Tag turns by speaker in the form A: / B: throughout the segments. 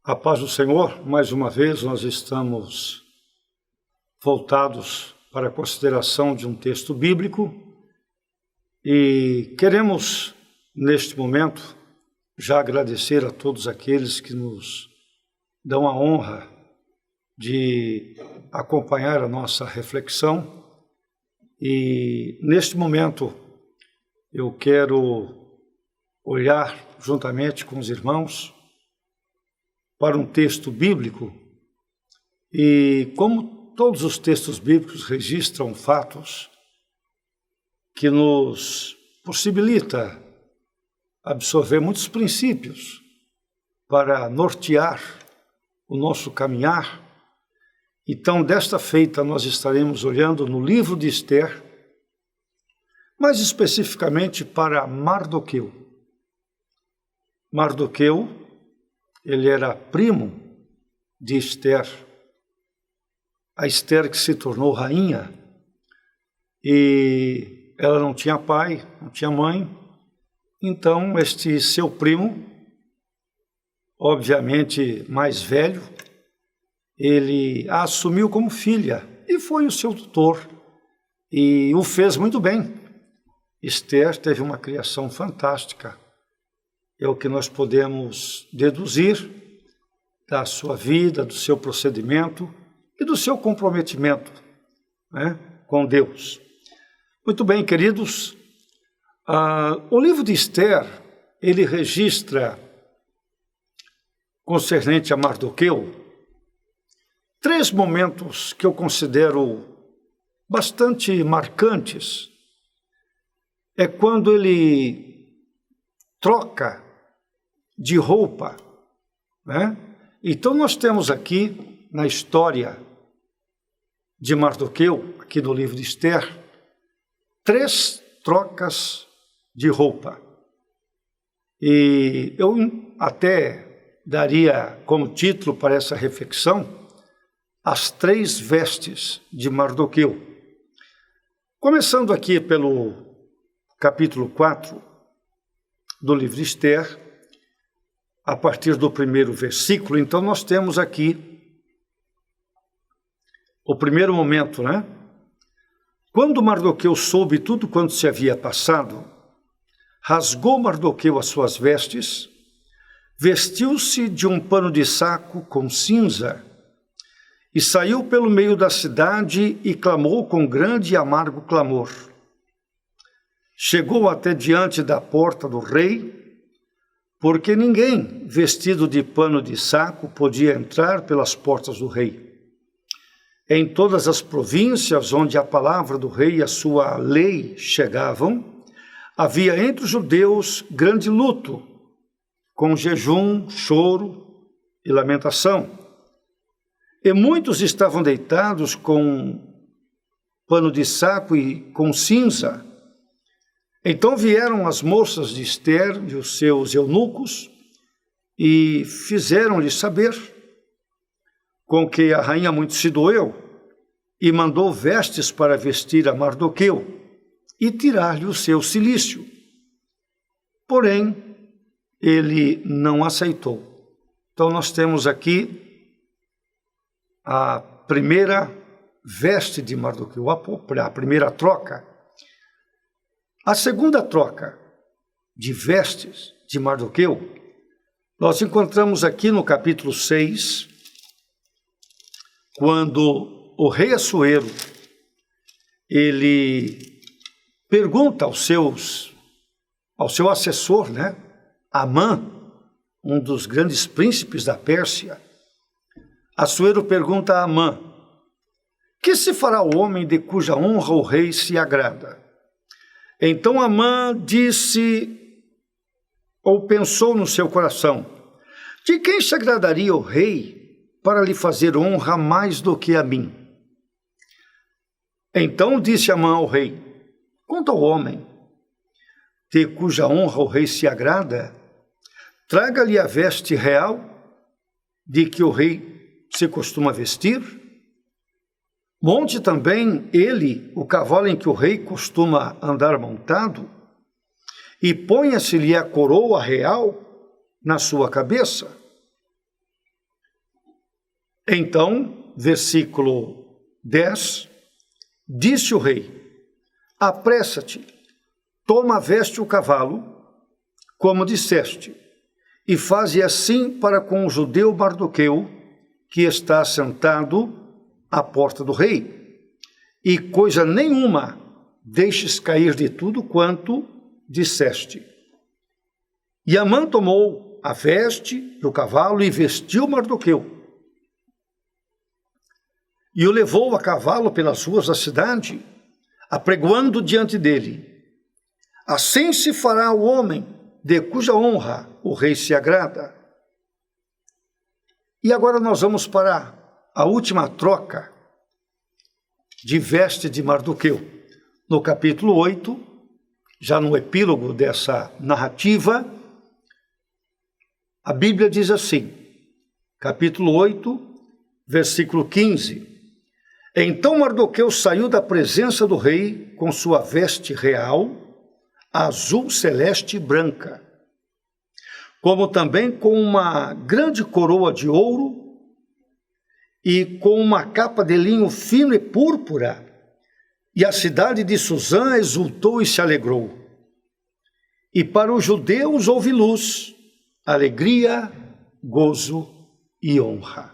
A: A paz do Senhor, mais uma vez nós estamos voltados para a consideração de um texto bíblico e queremos, neste momento, já agradecer a todos aqueles que nos dão a honra de acompanhar a nossa reflexão. E neste momento eu quero olhar juntamente com os irmãos para um texto bíblico e, como todos os textos bíblicos registram fatos que nos possibilita absorver muitos princípios para nortear o nosso caminhar. Então, desta feita, nós estaremos olhando no livro de Esther, mais especificamente para Mardoqueu. Mardoqueu, ele era primo de Esther, a Esther que se tornou rainha, e ela não tinha pai, não tinha mãe. Então, este seu primo, obviamente mais velho, ele a assumiu como filha e foi o seu tutor e o fez muito bem. Esther teve uma criação fantástica. É o que nós podemos deduzir da sua vida, do seu procedimento e do seu comprometimento, né, com Deus. Muito bem, queridos, o livro de Esther, ele registra, concernente a Mardoqueu, 3 momentos que eu considero bastante marcantes. É quando ele troca de roupa, né? Então nós temos aqui na história de Mardoqueu, aqui no livro de Esther, 3 trocas de roupa. E eu até daria como título para essa reflexão as 3 vestes de Mardoqueu. Começando aqui pelo capítulo 4 do livro de Esther, a partir do primeiro versículo. Então nós temos aqui o primeiro momento, né? Quando Mardoqueu soube tudo quanto se havia passado, rasgou Mardoqueu as suas vestes, vestiu-se de um pano de saco com cinza e saiu pelo meio da cidade e clamou com grande e amargo clamor. Chegou até diante da porta do rei, porque ninguém vestido de pano de saco podia entrar pelas portas do rei. Em todas as províncias onde a palavra do rei e a sua lei chegavam, havia entre os judeus grande luto, com jejum, choro e lamentação. E muitos estavam deitados com pano de saco e com cinza. Então vieram as moças de Esther e os seus eunucos e fizeram-lhe saber, com que a rainha muito se doeu e mandou vestes para vestir a Mardoqueu e tirar-lhe o seu cilício. Porém, ele não aceitou. Então nós temos aqui a primeira veste de Mardoqueu, a primeira troca. A segunda troca de vestes de Mardoqueu, nós encontramos aqui no capítulo 6, quando o rei Assuero, ele pergunta ao seu assessor, né, Amã, um dos grandes príncipes da Pérsia. Assuero pergunta a Amã: que se fará o homem de cuja honra o rei se agrada? Então Amã disse, ou pensou no seu coração: de quem se agradaria o rei para lhe fazer honra mais do que a mim? Então disse Amã ao rei: quanto ao homem de cuja honra o rei se agrada, traga-lhe a veste real de que o rei se costuma vestir. Monte também ele o cavalo em que o rei costuma andar montado, e ponha-se-lhe a coroa real na sua cabeça. Então, versículo 10, disse o rei: apressa-te, toma a veste o cavalo, como disseste, e faze assim para com o judeu Mardoqueu, que está sentado à porta do rei, e coisa nenhuma deixes cair de tudo quanto disseste. E Amã tomou a veste do cavalo e vestiu Mardoqueu, e o levou a cavalo pelas ruas da cidade, apregoando diante dele. Assim se fará o homem de cuja honra o rei se agrada. E agora nós vamos para a última troca de veste de Mardoqueu. No capítulo 8, já no epílogo dessa narrativa, a Bíblia diz assim, capítulo 8, versículo 15. Então Mardoqueu saiu da presença do rei com sua veste real, azul celeste e branca, como também com uma grande coroa de ouro e com uma capa de linho fino e púrpura. E a cidade de Suzã exultou e se alegrou. E para os judeus houve luz, alegria, gozo e honra.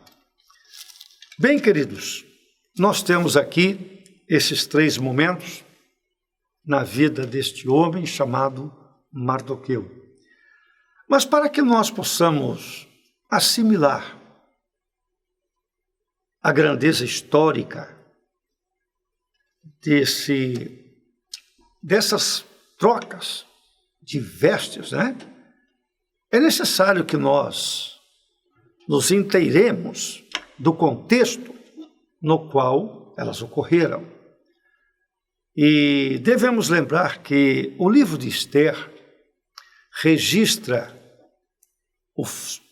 A: Bem, queridos, nós temos aqui esses 3 momentos na vida deste homem chamado Mardoqueu. Mas para que nós possamos assimilar a grandeza histórica dessas trocas de vestes, né? É necessário que nós nos inteiremos do contexto no qual elas ocorreram. E devemos lembrar que o livro de Esther registra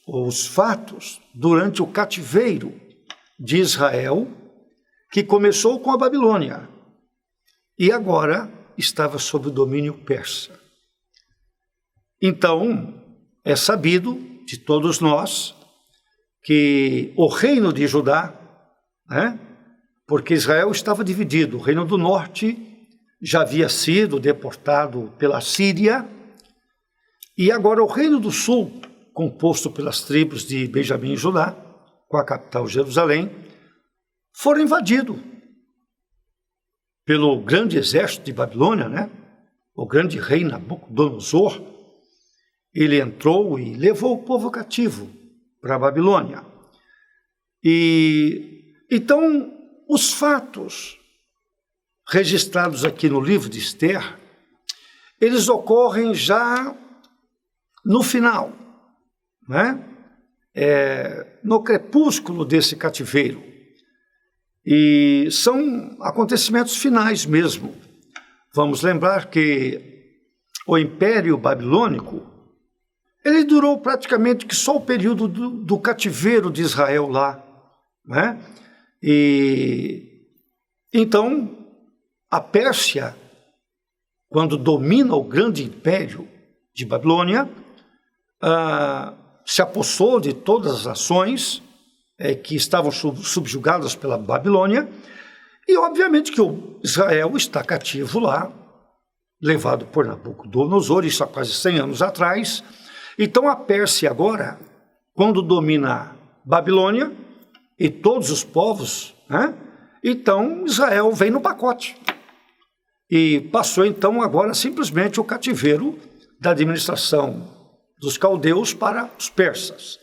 A: os fatos durante o cativeiro de Israel, que começou com a Babilônia e agora estava sob o domínio persa. Então, é sabido de todos nós que o reino de Judá, né, porque Israel estava dividido, o reino do norte já havia sido deportado pela Síria, e agora o reino do sul, composto pelas tribos de Benjamim e Judá, com a capital Jerusalém, foram invadidos pelo grande exército de Babilônia, né? O grande rei Nabucodonosor. Ele entrou e levou o povo cativo para a Babilônia. E então os fatos registrados aqui no livro de Esther, eles ocorrem já no final, né? No crepúsculo desse cativeiro. E são acontecimentos finais mesmo. Vamos lembrar que o Império Babilônico, ele durou praticamente que só o período do cativeiro de Israel lá, né? E então a Pérsia, quando domina o grande império de Babilônia, se apossou de todas as nações que estavam subjugadas pela Babilônia, e obviamente que o Israel está cativo lá, levado por Nabucodonosor, isso há quase 100 anos atrás. Então a Pérsia agora, quando domina Babilônia e todos os povos, né, então Israel vem no pacote. E passou então agora simplesmente o cativeiro da administração dos caldeus para os persas.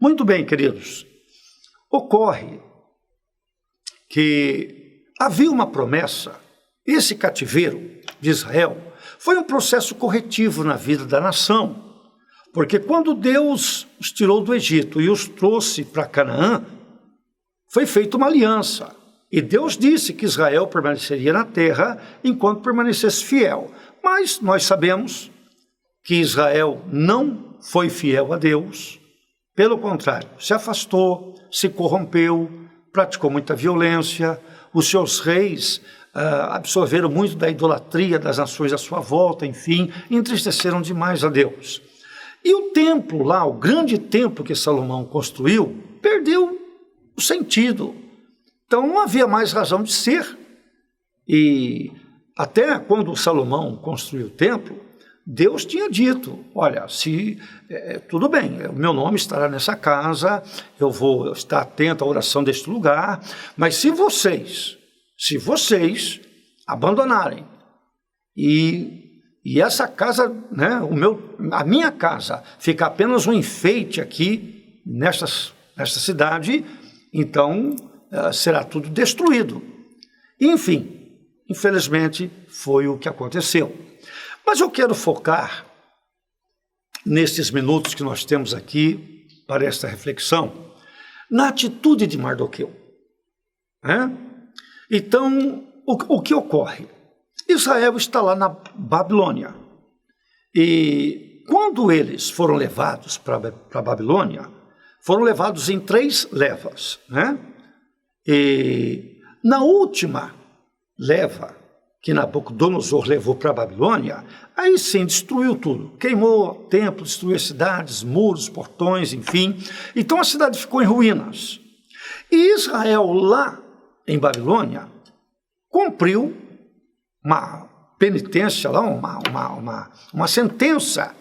A: Muito bem, queridos. Ocorre que havia uma promessa. Esse cativeiro de Israel foi um processo corretivo na vida da nação, porque quando Deus os tirou do Egito e os trouxe para Canaã, foi feita uma aliança. E Deus disse que Israel permaneceria na terra enquanto permanecesse fiel. Mas nós sabemos que Israel não foi fiel a Deus. Pelo contrário, se afastou, se corrompeu, praticou muita violência. Os seus reis absorveram muito da idolatria das nações à sua volta, enfim, entristeceram demais a Deus. E o templo lá, o grande templo que Salomão construiu, perdeu sentido. Então não havia mais razão de ser. E até quando Salomão construiu o templo, Deus tinha dito, olha, tudo bem, o meu nome estará nessa casa, eu vou estar atento à oração deste lugar, mas se vocês abandonarem e essa casa, né, a minha casa, ficar apenas um enfeite aqui nesta cidade, então será tudo destruído. Enfim, infelizmente foi o que aconteceu. Mas eu quero focar, nesses minutos que nós temos aqui, para esta reflexão, na atitude de Mardoqueu. Então, o que ocorre? Israel está lá na Babilônia. E quando eles foram levados para a Babilônia, foram levados em 3 levas. E na última leva, que Nabucodonosor levou para a Babilônia, aí sim destruiu tudo. Queimou o templo, destruiu as cidades, muros, portões, enfim. Então a cidade ficou em ruínas. E Israel, lá em Babilônia, cumpriu uma penitência, lá, uma sentença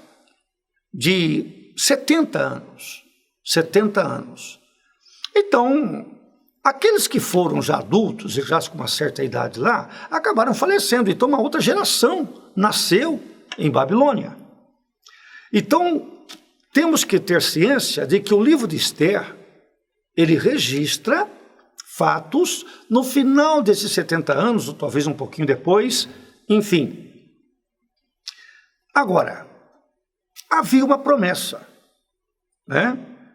A: de 70 anos. 70 anos. Então, aqueles que foram já adultos e já com uma certa idade lá, acabaram falecendo. Então, uma outra geração nasceu em Babilônia. Então, temos que ter ciência de que o livro de Esther, ele registra fatos no final desses 70 anos, ou talvez um pouquinho depois, enfim. Agora, havia uma promessa,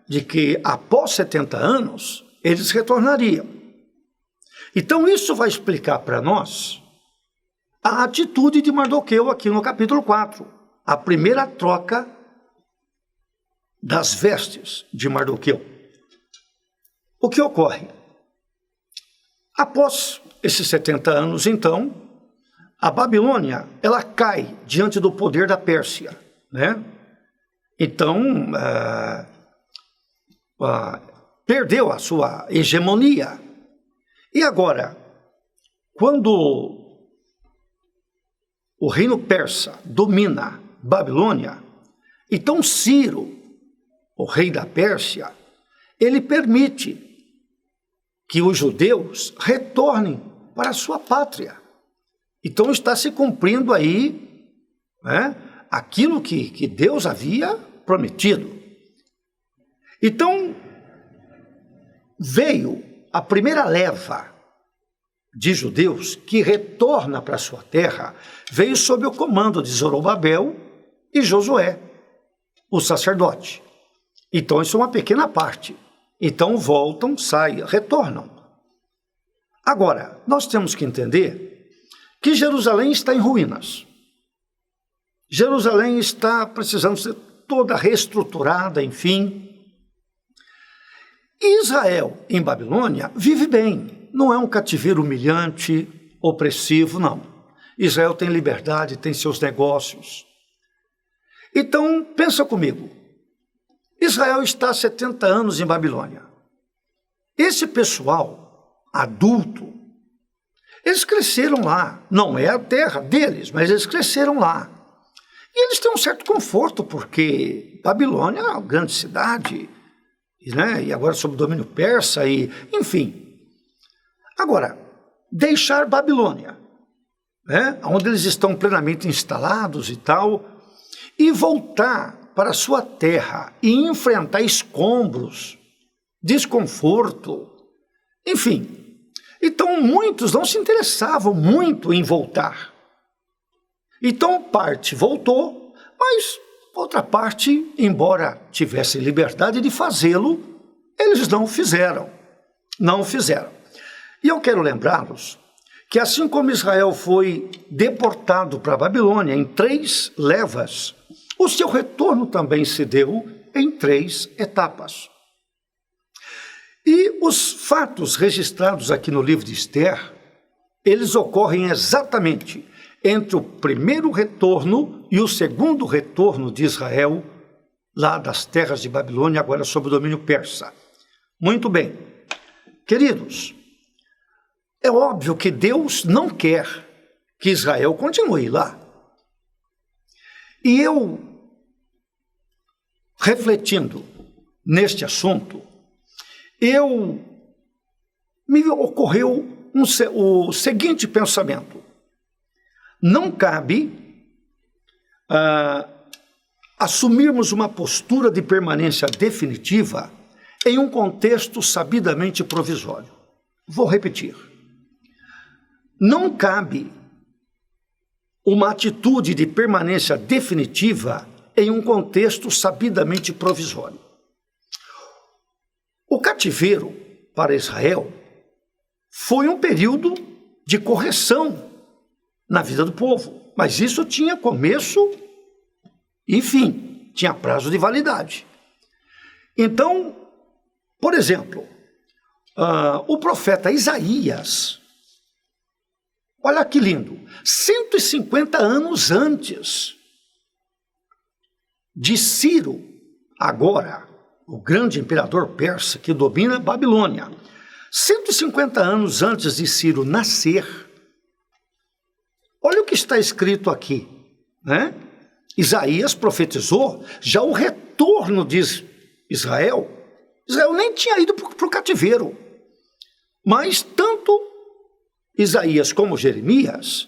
A: de que após 70 anos, eles retornariam. Então isso vai explicar para nós a atitude de Mardoqueu aqui no capítulo 4. A primeira troca das vestes de Mardoqueu. O que ocorre? Após esses 70 anos, então, a Babilônia, ela cai diante do poder da Pérsia, Então, perdeu a sua hegemonia. E agora, quando o reino persa domina Babilônia, então Ciro, o rei da Pérsia, ele permite que os judeus retornem para a sua pátria. Então está se cumprindo aí aquilo que Deus havia prometido. Então, veio a primeira leva de judeus que retorna para a sua terra, veio sob o comando de Zorobabel e Josué, o sacerdote. Então, isso é uma pequena parte. Então, voltam, saem, retornam. Agora, nós temos que entender que Jerusalém está em ruínas. Jerusalém está precisando ser toda reestruturada, enfim. Israel, em Babilônia, vive bem. Não é um cativeiro humilhante, opressivo, não. Israel tem liberdade, tem seus negócios. Então, pensa comigo. Israel está há 70 anos em Babilônia. Esse pessoal adulto, eles cresceram lá. Não é a terra deles, mas eles cresceram lá. E eles têm um certo conforto, porque Babilônia é uma grande cidade, e agora sob o domínio persa, enfim. Agora, deixar Babilônia, onde eles estão plenamente instalados e tal, e voltar para a sua terra e enfrentar escombros, desconforto, enfim. Então, muitos não se interessavam muito em voltar. Então, parte voltou, mas outra parte, embora tivesse liberdade de fazê-lo, eles não fizeram. Não fizeram. E eu quero lembrá-los que assim como Israel foi deportado para a Babilônia em 3 levas, o seu retorno também se deu em 3 etapas. E os fatos registrados aqui no livro de Esther, eles ocorrem exatamente entre o primeiro retorno e o segundo retorno de Israel, lá das terras de Babilônia, agora sob o domínio persa. Muito bem. Queridos, é óbvio que Deus não quer que Israel continue lá. E eu, refletindo neste assunto, me ocorreu o seguinte pensamento: não cabe assumirmos uma postura de permanência definitiva em um contexto sabidamente provisório. Vou repetir. Não cabe uma atitude de permanência definitiva em um contexto sabidamente provisório. O cativeiro para Israel foi um período de correção na vida do povo, mas isso tinha começo e fim, tinha prazo de validade. Então, por exemplo, o profeta Isaías, olha que lindo, 150 anos antes de Ciro, agora, o grande imperador persa que domina a Babilônia, 150 anos antes de Ciro nascer, olha o que está escrito aqui, né? Isaías profetizou já o retorno de Israel. Israel nem tinha ido para o cativeiro, mas tanto Isaías como Jeremias,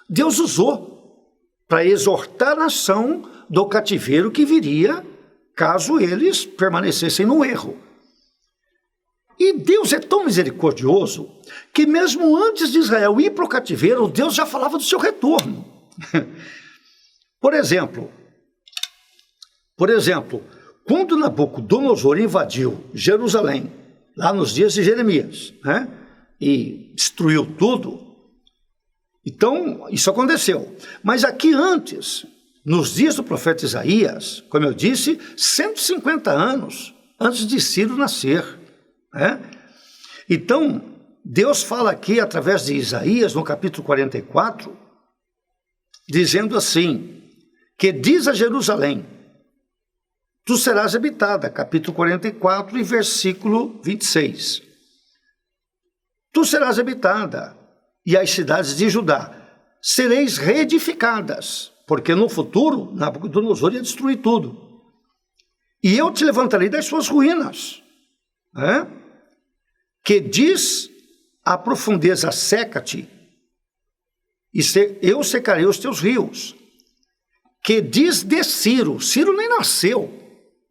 A: Deus usou para exortar a nação do cativeiro que viria caso eles permanecessem no erro. E Deus é tão misericordioso que mesmo antes de Israel ir para o cativeiro, Deus já falava do seu retorno. Por exemplo, quando Nabucodonosor invadiu Jerusalém, lá nos dias de Jeremias, né, e destruiu tudo, então isso aconteceu. Mas aqui antes, nos dias do profeta Isaías, como eu disse, 150 anos antes de Ciro nascer, né? Então, Deus fala aqui através de Isaías, no capítulo 44, dizendo assim, que diz a Jerusalém, tu serás habitada, capítulo 44 e versículo 26. Tu serás habitada, e as cidades de Judá sereis reedificadas, porque no futuro Nabucodonosor ia destruir tudo. E eu te levantarei das suas ruínas, né? Que diz a profundeza seca-te, e eu secarei os teus rios. Que diz de Ciro, Ciro nem nasceu,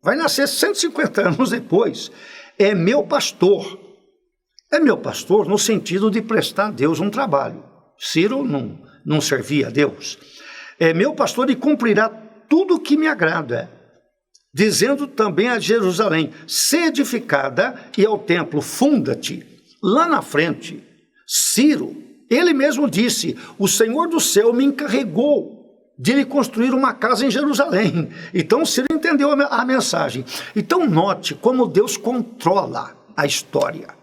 A: vai nascer 150 anos depois, é meu pastor. É meu pastor no sentido de prestar a Deus um trabalho. Ciro não servia a Deus. É meu pastor e cumprirá tudo o que me agrada. Dizendo também a Jerusalém, se edificada, e ao templo, funda-te. Lá na frente, Ciro, ele mesmo disse, o Senhor do céu me encarregou de lhe construir uma casa em Jerusalém. Então Ciro entendeu a mensagem. Então note como Deus controla a história.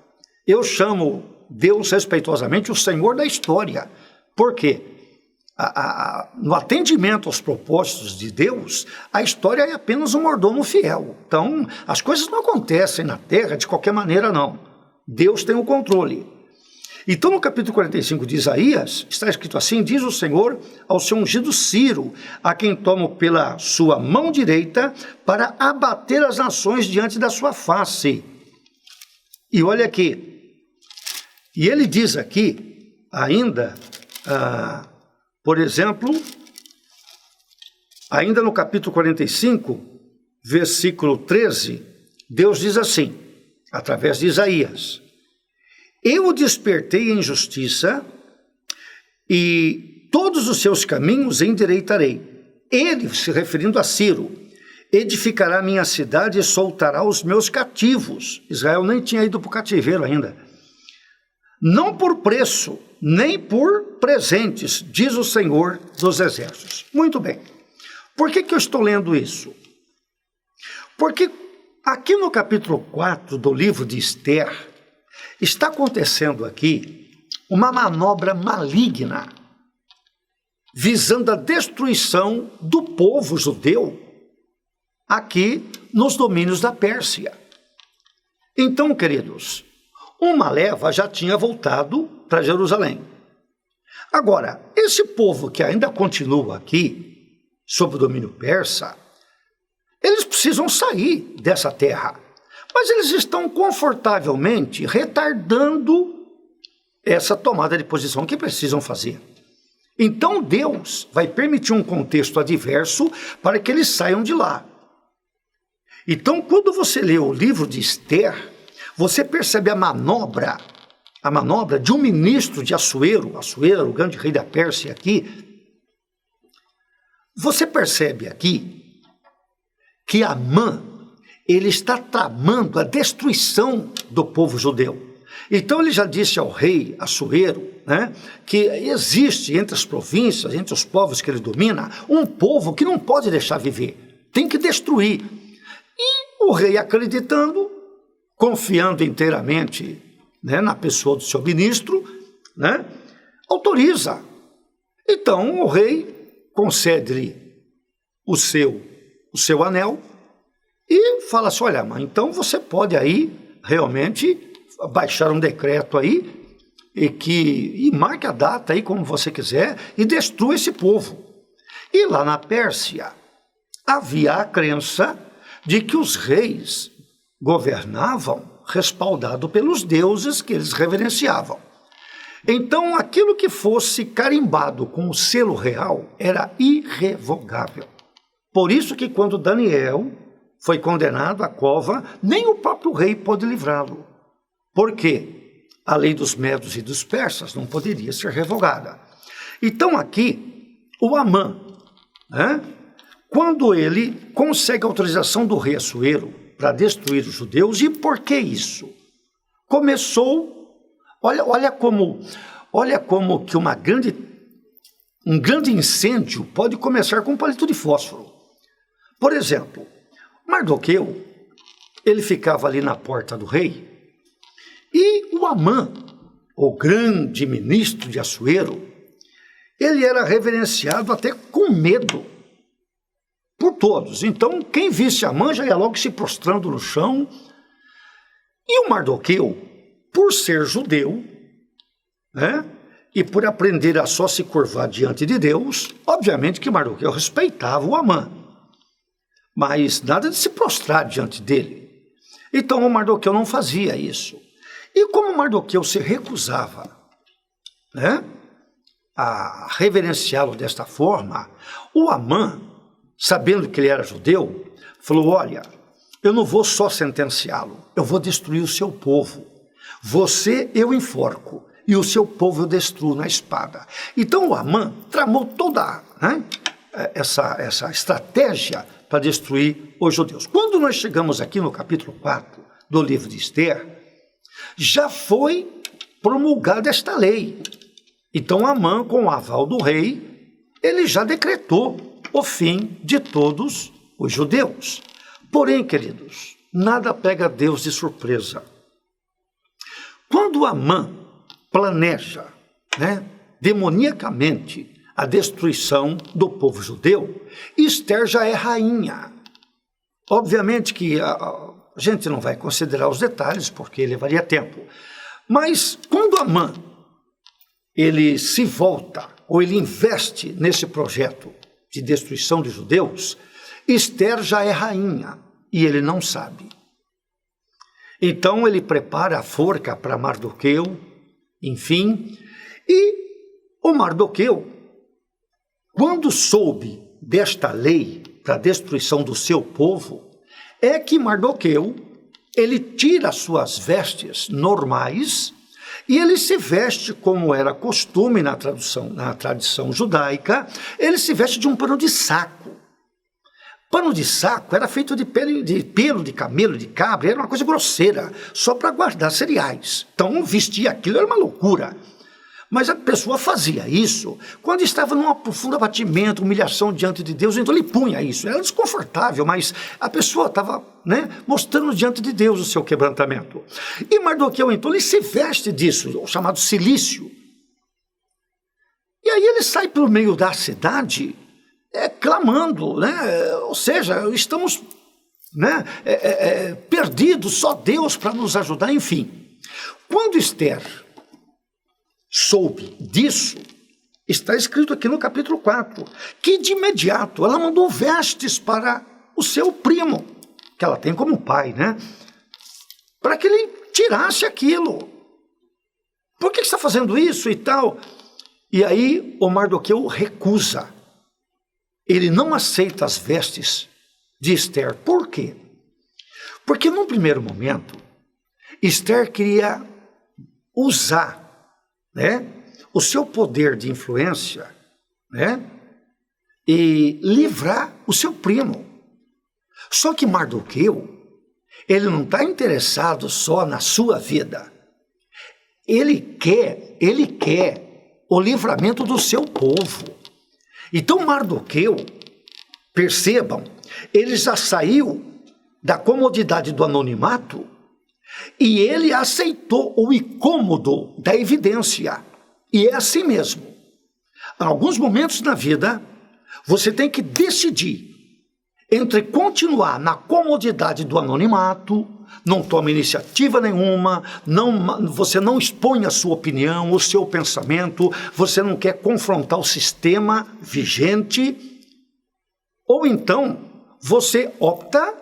A: Eu chamo Deus respeitosamente o Senhor da história. Por quê? No atendimento aos propósitos de Deus, a história é apenas um mordomo fiel. Então, as coisas não acontecem na terra de qualquer maneira, não. Deus tem o controle. Então, no capítulo 45 de Isaías, está escrito assim, diz o Senhor ao seu ungido Ciro, a quem tomo pela sua mão direita, para abater as nações diante da sua face. E olha aqui, e ele diz aqui, ainda, por exemplo, ainda no capítulo 45, versículo 13, Deus diz assim, através de Isaías, eu o despertei em justiça e todos os seus caminhos endireitarei. Ele, se referindo a Ciro, edificará minha cidade e soltará os meus cativos. Israel nem tinha ido para o cativeiro ainda. Não por preço, nem por presentes, diz o Senhor dos Exércitos. Muito bem. Por que eu estou lendo isso? Porque aqui no capítulo 4 do livro de Esther, está acontecendo aqui uma manobra maligna, visando a destruição do povo judeu aqui nos domínios da Pérsia. Então, queridos, uma leva já tinha voltado para Jerusalém. Agora, esse povo que ainda continua aqui, sob o domínio persa, eles precisam sair dessa terra, mas eles estão confortavelmente retardando essa tomada de posição que precisam fazer. Então Deus vai permitir um contexto adverso para que eles saiam de lá. Então, quando você lê o livro de Esther, você percebe a manobra de um ministro de Assuero, o grande rei da Pérsia aqui. Você percebe aqui que Amã, ele está tramando a destruição do povo judeu. Então ele já disse ao rei Assuero, né, que existe entre as províncias, entre os povos que ele domina, um povo que não pode deixar viver, tem que destruir. E o rei, acreditando, confiando inteiramente, né, na pessoa do seu ministro, né, autoriza. Então o rei concede-lhe o seu anel e fala assim: olha, mãe, então você pode aí realmente baixar um decreto aí e marque a data aí como você quiser e destrua esse povo. E lá na Pérsia havia a crença de que os reis governavam respaldado pelos deuses que eles reverenciavam. Então aquilo que fosse carimbado com o selo real era irrevogável. Por isso que quando Daniel foi condenado à cova, nem o próprio rei pôde livrá-lo. Por quê? A lei dos medos e dos persas não poderia ser revogada. Então aqui, o Amã, né, quando ele consegue a autorização do rei Assuero para destruir os judeus, e por que isso? Começou, olha como que um grande incêndio pode começar com um palito de fósforo. Por exemplo, Mardoqueu, ele ficava ali na porta do rei, e o Amã, o grande ministro de Assuero, ele era reverenciado até com medo por todos. Então, quem visse Amã já ia logo se prostrando no chão. E o Mardoqueu, por ser judeu, né, e por aprender a só se curvar diante de Deus, obviamente que Mardoqueu respeitava o Amã, mas nada de se prostrar diante dele. Então o Mardoqueu não fazia isso. E como Mardoqueu se recusava, né, a reverenciá-lo desta forma, o Amã, sabendo que ele era judeu, falou: olha, eu não vou só sentenciá-lo, eu vou destruir o seu povo. Você eu enforco e o seu povo eu destruo na espada. Então o Amã tramou toda, né, essa estratégia para destruir os judeus. Quando nós chegamos aqui no capítulo 4 do livro de Esther, já foi promulgada esta lei. Então Amã, com o aval do rei, ele já decretou o fim de todos os judeus. Porém, queridos, nada pega Deus de surpresa. Quando Amã planeja, né, demoniacamente a destruição do povo judeu, Esther já é rainha. Obviamente que a gente não vai considerar os detalhes, porque levaria tempo. Mas quando Amã, ele se volta, ou ele investe nesse projeto de destruição de judeus, Esther já é rainha, e ele não sabe. Então ele prepara a forca para Mardoqueu, enfim, e o Mardoqueu, quando soube desta lei para a destruição do seu povo, é que Mardoqueu, ele tira suas vestes normais e ele se veste como era costume na tradição judaica, ele se veste de um pano de saco. Pano de saco era feito de pelo de camelo, de cabra, era uma coisa grosseira, só para guardar cereais. Então vestir aquilo era uma loucura. Mas a pessoa fazia isso quando estava num profundo abatimento, humilhação diante de Deus, então ele punha isso. Era desconfortável, mas a pessoa estava, né, mostrando diante de Deus o seu quebrantamento. E Mardoqueu, então, ele se veste disso, o chamado cilício. E aí ele sai pelo meio da cidade, clamando, né? Ou seja, estamos, né, perdidos, só Deus para nos ajudar, enfim. Quando Esther soube disso, está escrito aqui no capítulo 4, que de imediato ela mandou vestes para o seu primo, que ela tem como pai, né? Para que ele tirasse aquilo. Por que está fazendo isso e tal? E aí o Mardoqueu recusa. Ele não aceita as vestes de Esther. Por quê? Porque num primeiro momento, Esther queria usar, né, o seu poder de influência, né, e livrar o seu primo. Só que Mardoqueu, ele não está interessado só na sua vida. Ele quer o livramento do seu povo. Então Mardoqueu, percebam, ele já saiu da comodidade do anonimato e ele aceitou o incômodo da evidência. E é assim mesmo. Em alguns momentos na vida, você tem que decidir entre continuar na comodidade do anonimato, não toma iniciativa nenhuma, você não expõe a sua opinião, o seu pensamento, você não quer confrontar o sistema vigente, ou então você opta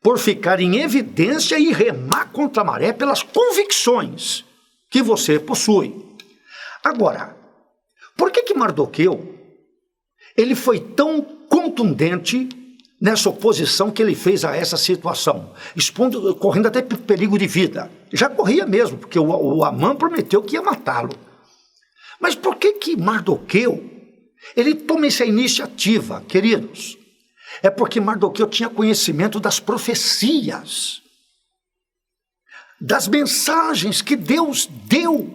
A: por ficar em evidência e remar contra a maré pelas convicções que você possui. Agora, por que Mardoqueu ele foi tão contundente nessa oposição que ele fez a essa situação, correndo até perigo de vida? Já corria mesmo, porque o Amã prometeu que ia matá-lo. Mas por que Mardoqueu ele toma essa iniciativa, queridos? É porque Mardoqueu tinha conhecimento das profecias, das mensagens que Deus deu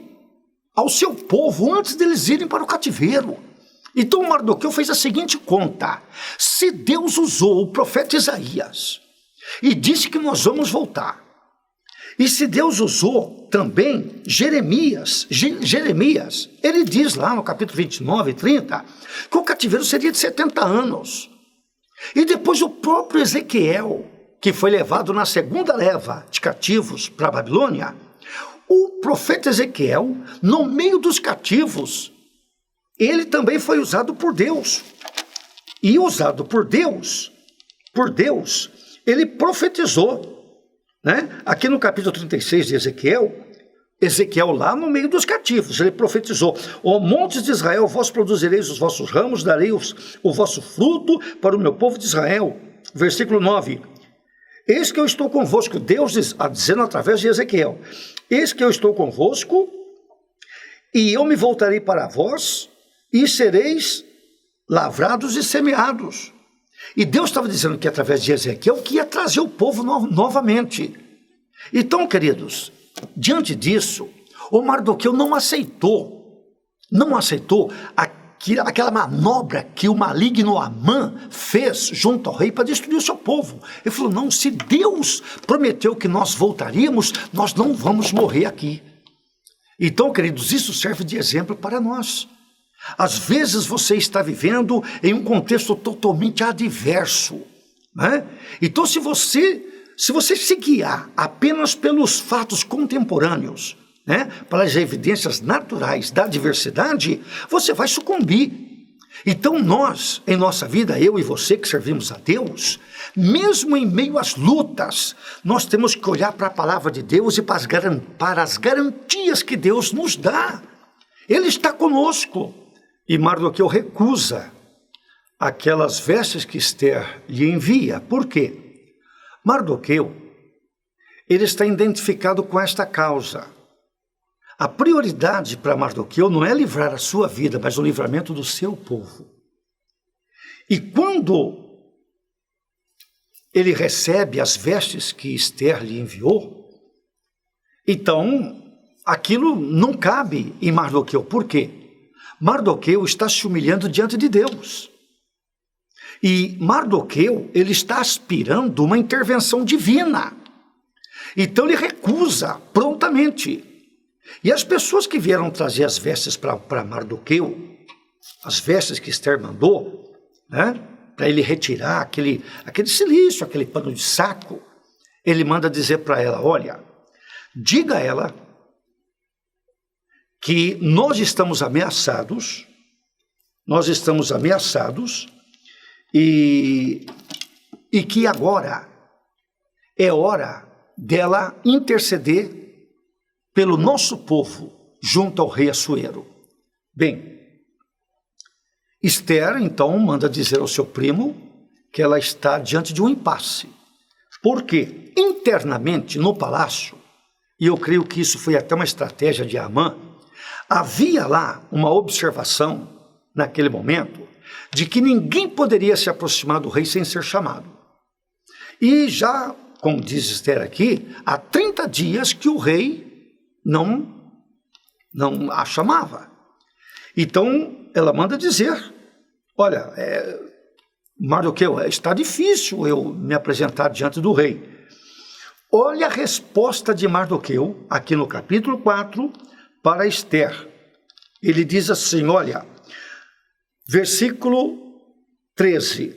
A: ao seu povo antes deles irem para o cativeiro. Então Mardoqueu fez a seguinte conta: se Deus usou o profeta Isaías e disse que nós vamos voltar, e se Deus usou também Jeremias, ele diz lá no capítulo 29 e 30, que o cativeiro seria de 70 anos. E depois o próprio Ezequiel, que foi levado na segunda leva de cativos para a Babilônia, o profeta Ezequiel, no meio dos cativos, ele também foi usado por Deus. E usado por Deus, ele profetizou, né? Aqui no capítulo 36 de Ezequiel lá no meio dos cativos, ele profetizou: ó montes de Israel, vós produzireis os vossos ramos, darei o vosso fruto para o meu povo de Israel. Versículo 9: eis que eu estou convosco, Deus dizendo através de Ezequiel: eis que eu estou convosco, e eu me voltarei para vós, e sereis lavrados e semeados. E Deus estava dizendo que através de Ezequiel que ia trazer o povo novamente. Então, queridos, diante disso, o Mardoqueu não aceitou aquela manobra que o maligno Amã fez junto ao rei para destruir o seu povo. Ele falou: não, se Deus prometeu que nós voltaríamos, nós não vamos morrer aqui. Então, queridos, isso serve de exemplo para nós. Às vezes você está vivendo em um contexto totalmente adverso, né? Então, se você se guiar apenas pelos fatos contemporâneos, né, pelas evidências naturais da adversidade, você vai sucumbir. Então nós, em nossa vida, eu e você que servimos a Deus, mesmo em meio às lutas, nós temos que olhar para a palavra de Deus e para as garantias que Deus nos dá. Ele está conosco. E Mardoqueu recusa aquelas vestes que Esther lhe envia. Por quê? Mardoqueu, ele está identificado com esta causa. A prioridade para Mardoqueu não é livrar a sua vida, mas o livramento do seu povo. E quando ele recebe as vestes que Esther lhe enviou, então aquilo não cabe em Mardoqueu. Por quê? Mardoqueu está se humilhando diante de Deus. E Mardoqueu, ele está aspirando uma intervenção divina. Então ele recusa prontamente. E as pessoas que vieram trazer as vestes para Mardoqueu, as vestes que Esther mandou, né, para ele retirar aquele cilício, aquele pano de saco, ele manda dizer para ela: olha, diga a ela que nós estamos ameaçados e que agora é hora dela interceder pelo nosso povo junto ao rei Assuero. Bem, Esther então manda dizer ao seu primo que ela está diante de um impasse, porque internamente no palácio, e eu creio que isso foi até uma estratégia de Amã, havia lá uma observação naquele momento de que ninguém poderia se aproximar do rei sem ser chamado. E já, como diz Esther aqui, há 30 dias que o rei não a chamava. Então, ela manda dizer, olha, Mardoqueu, está difícil eu me apresentar diante do rei. Olha a resposta de Mardoqueu, aqui no capítulo 4, para Esther. Ele diz assim, olha, versículo 13,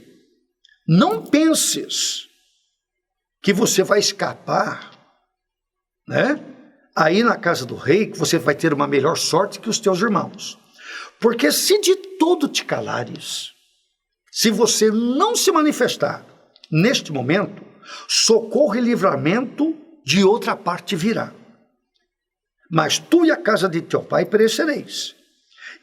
A: não penses que você vai escapar, né? Aí na casa do rei, que você vai ter uma melhor sorte que os teus irmãos. Porque se de todo te calares, se você não se manifestar neste momento, socorro e livramento de outra parte virá. Mas tu e a casa de teu pai perecereis.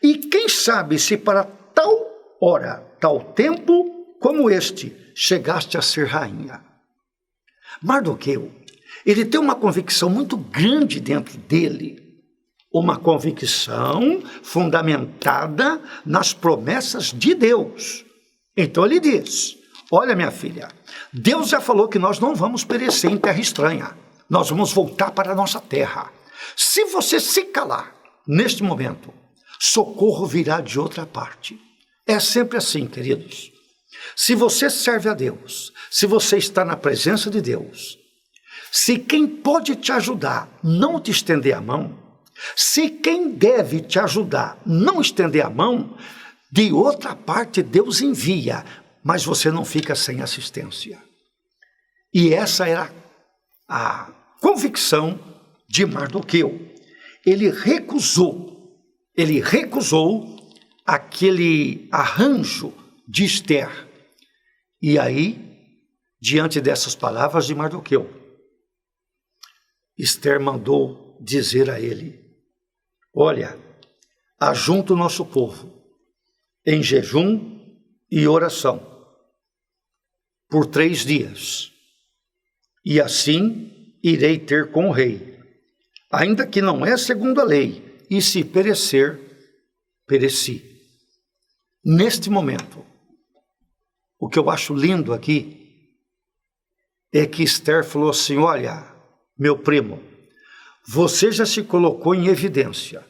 A: E quem sabe se para tal hora, tal tempo como este, chegaste a ser rainha. Mardoqueu, ele tem uma convicção muito grande dentro dele, uma convicção fundamentada nas promessas de Deus. Então ele diz, olha minha filha, Deus já falou que nós não vamos perecer em terra estranha, nós vamos voltar para a nossa terra. Se você se calar neste momento, socorro virá de outra parte. É sempre assim, queridos. Se você serve a Deus, se você está na presença de Deus, se quem pode te ajudar não te estender a mão, se quem deve te ajudar não estender a mão, de outra parte Deus envia, mas você não fica sem assistência. E essa era a convicção de Mardoqueu. Ele recusou aquele arranjo de Esther. E aí, diante dessas palavras de Mardoqueu, Esther mandou dizer a ele, olha, ajunta o nosso povo em jejum e oração por 3 dias, e assim irei ter com o rei, ainda que não é segundo a lei, e se perecer, pereci. Neste momento, o que eu acho lindo aqui é que Esther falou assim, olha, meu primo, você já se colocou em evidência.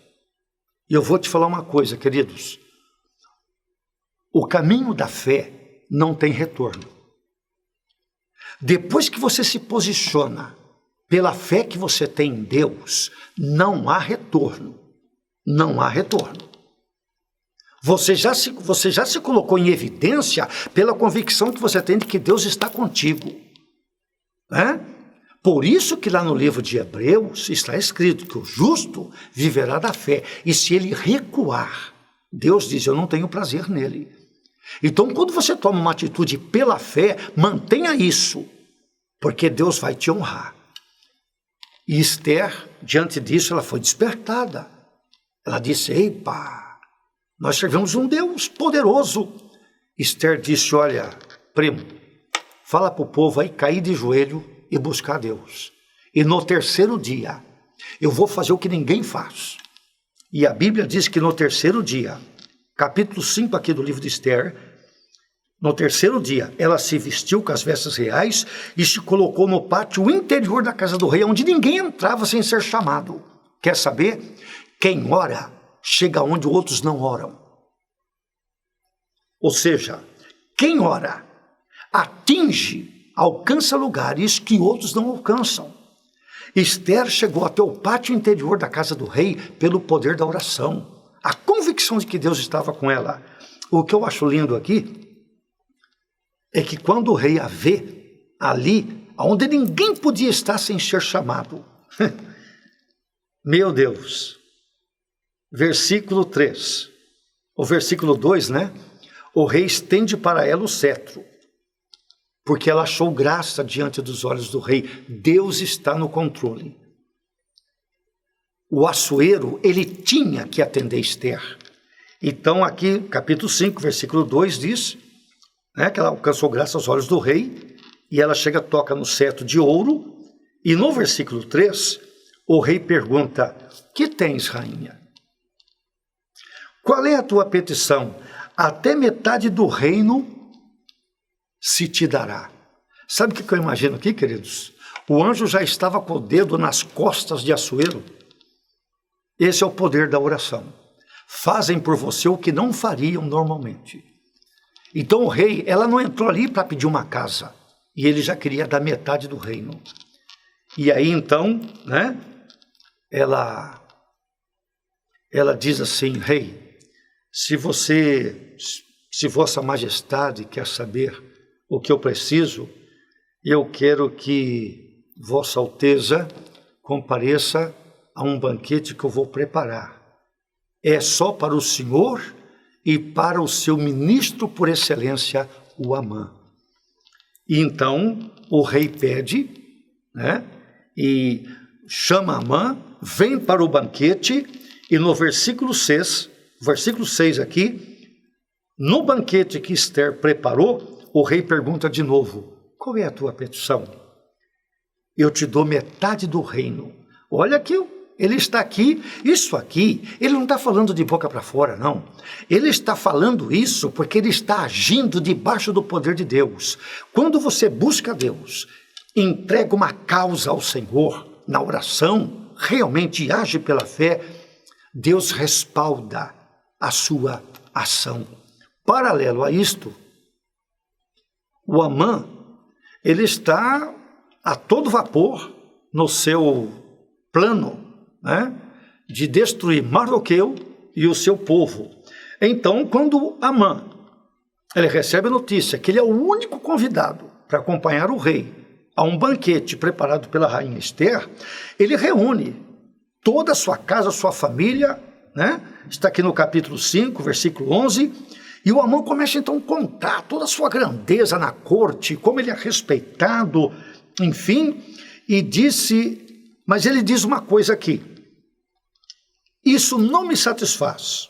A: E eu vou te falar uma coisa, queridos. O caminho da fé não tem retorno. Depois que você se posiciona pela fé que você tem em Deus, não há retorno. Não há retorno. Você já se colocou em evidência pela convicção que você tem de que Deus está contigo. Por isso que lá no livro de Hebreus está escrito que o justo viverá da fé. E se ele recuar, Deus diz, eu não tenho prazer nele. Então, quando você toma uma atitude pela fé, mantenha isso, porque Deus vai te honrar. E Esther, diante disso, ela foi despertada. Ela disse, epa, nós servimos um Deus poderoso. Esther disse, olha, primo, fala para o povo aí cair de joelho e buscar Deus. E no 3º dia, eu vou fazer o que ninguém faz. E a Bíblia diz que no 3º dia, capítulo 5 aqui do livro de Esther, no 3º dia, ela se vestiu com as vestes reais e se colocou no pátio interior da casa do rei, onde ninguém entrava sem ser chamado. Quer saber? Quem ora, chega onde outros não oram. Ou seja, quem ora, alcança lugares que outros não alcançam. Esther chegou até o pátio interior da casa do rei pelo poder da oração. A convicção de que Deus estava com ela. O que eu acho lindo aqui é que quando o rei a vê ali, onde ninguém podia estar sem ser chamado, Meu Deus. Versículo 3. O versículo 2, né? O rei estende para ela o cetro, porque ela achou graça diante dos olhos do rei. Deus está no controle. O Assuero, ele tinha que atender Esther. Então aqui, capítulo 5, versículo 2 diz, né, que ela alcançou graça aos olhos do rei, e ela chega, toca no cetro de ouro, e no versículo 3, o rei pergunta: que tens, rainha? Qual é a tua petição? Até metade do reino se te dará. Sabe o que eu imagino aqui, queridos? O anjo já estava com o dedo nas costas de Assuero. Esse é o poder da oração. Fazem por você o que não fariam normalmente. Então o rei, ela não entrou ali para pedir uma casa, e ele já queria dar metade do reino. E aí então, né, ela diz assim: rei, se Vossa Majestade quer saber o que eu preciso, eu quero que Vossa Alteza compareça a um banquete que eu vou preparar. É só para o senhor e para o seu ministro por excelência, o Amã. E então o rei pede, né, e chama Amã, vem para o banquete, e no versículo 6 aqui, no banquete que Esther preparou, o rei pergunta de novo: qual é a tua petição? Eu te dou metade do reino. Olha aqui, ele está aqui, isso aqui, ele não está falando de boca para fora, não. Ele está falando isso porque ele está agindo debaixo do poder de Deus. Quando você busca Deus, entrega uma causa ao Senhor na oração, realmente age pela fé, Deus respalda a sua ação. Paralelo a isto, o Amã, ele está a todo vapor no seu plano, né, de destruir Mardoqueu e o seu povo. Então, quando Amã, ele recebe a notícia que ele é o único convidado para acompanhar o rei a um banquete preparado pela rainha Esther, ele reúne toda a sua casa, sua família, né? Está aqui no capítulo 5, versículo 11, e o Amã começa então a contar toda a sua grandeza na corte, como ele é respeitado, enfim, mas ele diz uma coisa aqui: isso não me satisfaz,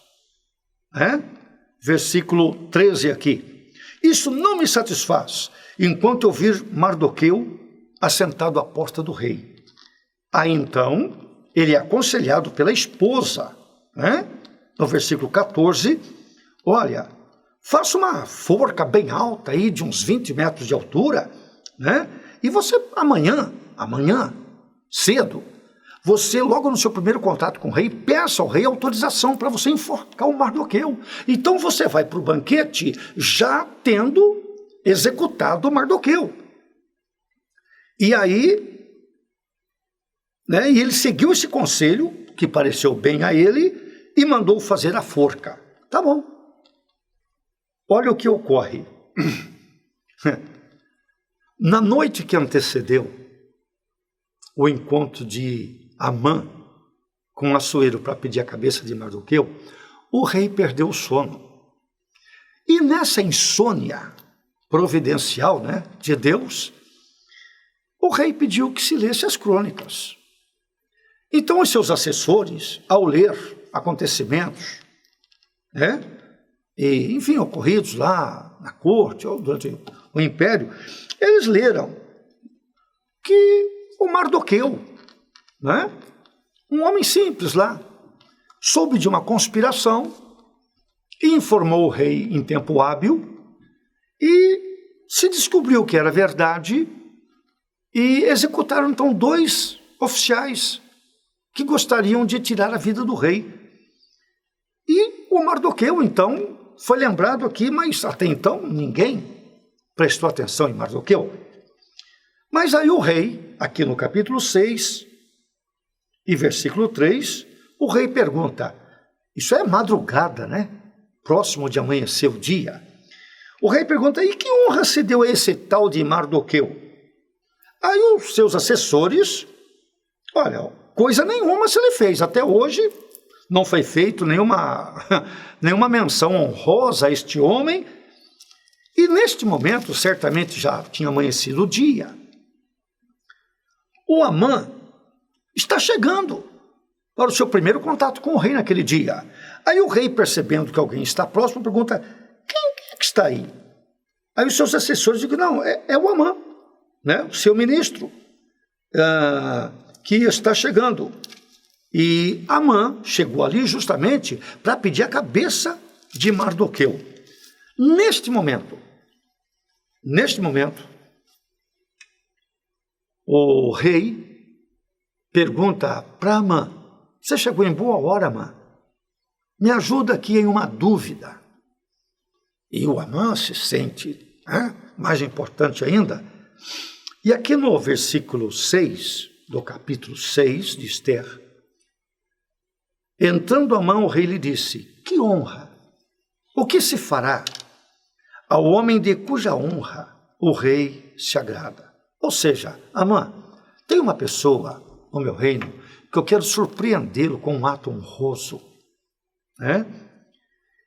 A: né? Versículo 13 aqui: isso não me satisfaz, enquanto eu vir Mardoqueu assentado à porta do rei. Aí então ele é aconselhado pela esposa, né? No versículo 14, olha, faça uma forca bem alta aí, de uns 20 metros de altura, né? E você amanhã, cedo, você logo no seu primeiro contato com o rei, peça ao rei autorização para você enforcar o Mardoqueu. Então você vai para o banquete já tendo executado o Mardoqueu. E aí, né, e ele seguiu esse conselho, que pareceu bem a ele, e mandou fazer a forca. Tá bom. Olha o que ocorre. Na noite que antecedeu o encontro de Amã com Assuero para pedir a cabeça de Mardoqueu, o rei perdeu o sono. E nessa insônia providencial, né, de Deus, o rei pediu que se lesse as crônicas. Então os seus assessores, ao ler acontecimentos, né, e, enfim, ocorridos lá na corte ou durante o império, eles leram que o Mardoqueu, né, um homem simples lá, soube de uma conspiração e informou o rei em tempo hábil, e se descobriu que era verdade, e executaram então 2 oficiais que gostariam de tirar a vida do rei. E o Mardoqueu então foi lembrado aqui, mas até então ninguém prestou atenção em Mardoqueu. Mas aí o rei, aqui no capítulo 6 e versículo 3, o rei pergunta, isso é madrugada, né? Próximo de amanhecer o dia. O rei pergunta, e que honra se deu a esse tal de Mardoqueu? Aí os seus assessores, olha, coisa nenhuma se lhe fez. Até hoje não foi feito nenhuma menção honrosa a este homem. E neste momento, certamente já tinha amanhecido o dia. O Amã está chegando para o seu primeiro contato com o rei naquele dia. Aí o rei, percebendo que alguém está próximo, pergunta: quem é que está aí? Aí os seus assessores dizem: não, é o Amã, né? O seu ministro, que está chegando. E Amã chegou ali justamente para pedir a cabeça de Mardoqueu. Neste momento, o rei pergunta para Amã: você chegou em boa hora, Amã? Me ajuda aqui em uma dúvida. E o Amã se sente, mais importante ainda. E aqui no versículo 6, do capítulo 6 de Esther, entrando Amã, o rei lhe disse: que honra! O que se fará ao homem de cuja honra o rei se agrada? Ou seja, Amã, tem uma pessoa no meu reino que eu quero surpreendê-lo com um ato honroso. Né?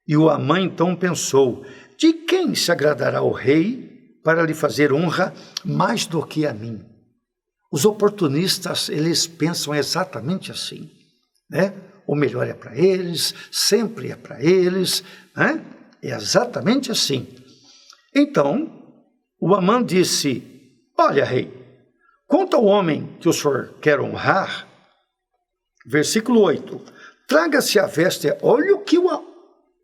A: E o Amã então pensou: de quem se agradará o rei para lhe fazer honra mais do que a mim? Os oportunistas, eles pensam exatamente assim, né? O melhor é para eles, sempre é para eles, né? É exatamente assim. Então, o Amã disse: olha, rei, quanto ao homem que o senhor quer honrar, versículo 8, traga-se a veste. Olha o que o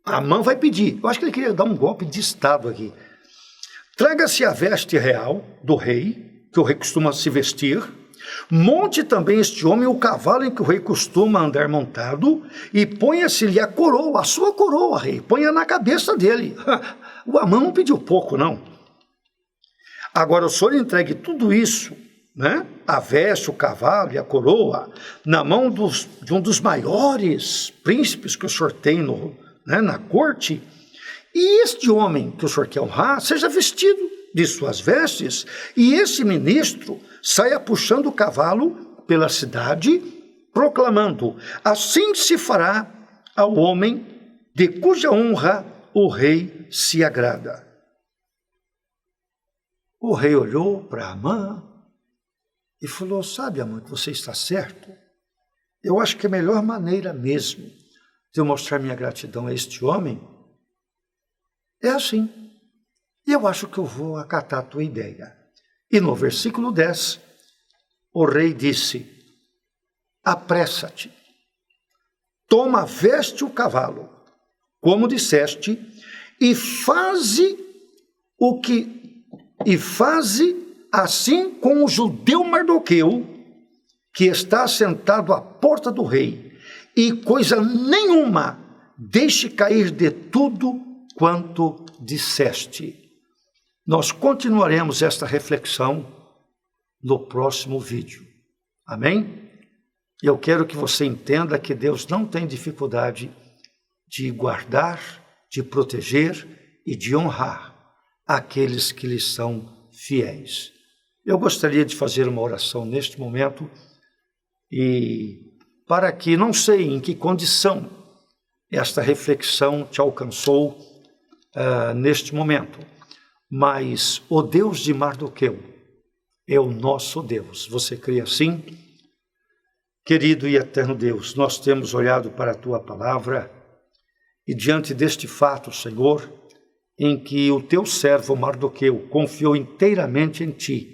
A: Amã vai pedir. Eu acho que ele queria dar um golpe de estado aqui. Traga-se a veste real do rei, que o rei costuma se vestir. Monte também este homem o cavalo em que o rei costuma andar montado, e ponha-se-lhe a coroa, a sua coroa, rei, ponha na cabeça dele. O Amã não pediu pouco, não. Agora o senhor entregue tudo isso, né? A veste, o cavalo e a coroa, na mão de um dos maiores príncipes que o senhor tem na corte, e este homem que o senhor quer honrar seja vestido de suas vestes, e esse ministro saia puxando o cavalo pela cidade, proclamando: assim se fará ao homem de cuja honra o rei se agrada. O rei olhou para Amã e falou: sabe, Amã, que você está certo? Eu acho que a melhor maneira mesmo de eu mostrar minha gratidão a este homem é assim. E eu acho que eu vou acatar a tua ideia. E no versículo 10, o rei disse: apressa-te, toma, veste o cavalo, como disseste, e faze assim com o judeu Mardoqueu, que está sentado à porta do rei, e coisa nenhuma deixe cair de tudo quanto disseste. Nós continuaremos esta reflexão no próximo vídeo. Amém? E eu quero que você entenda que Deus não tem dificuldade de guardar, de proteger e de honrar aqueles que lhe são fiéis. Eu gostaria de fazer uma oração neste momento, e para que, não sei em que condição esta reflexão te alcançou neste momento, mas o Deus de Mardoqueu é o nosso Deus. Você crê assim? Querido e eterno Deus, nós temos olhado para a Tua palavra e diante deste fato, Senhor, em que o Teu servo Mardoqueu confiou inteiramente em Ti,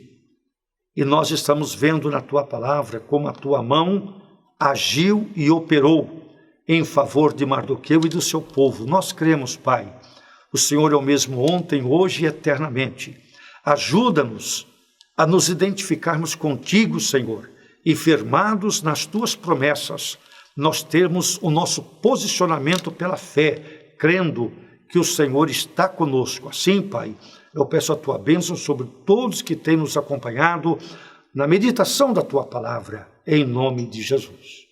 A: e nós estamos vendo na Tua palavra como a Tua mão agiu e operou em favor de Mardoqueu e do seu povo. Nós cremos, Pai, o Senhor é o mesmo ontem, hoje e eternamente. Ajuda-nos a nos identificarmos contigo, Senhor, e firmados nas Tuas promessas, nós termos o nosso posicionamento pela fé, crendo que o Senhor está conosco. Assim, Pai, eu peço a Tua bênção sobre todos que têm nos acompanhado na meditação da Tua palavra, em nome de Jesus.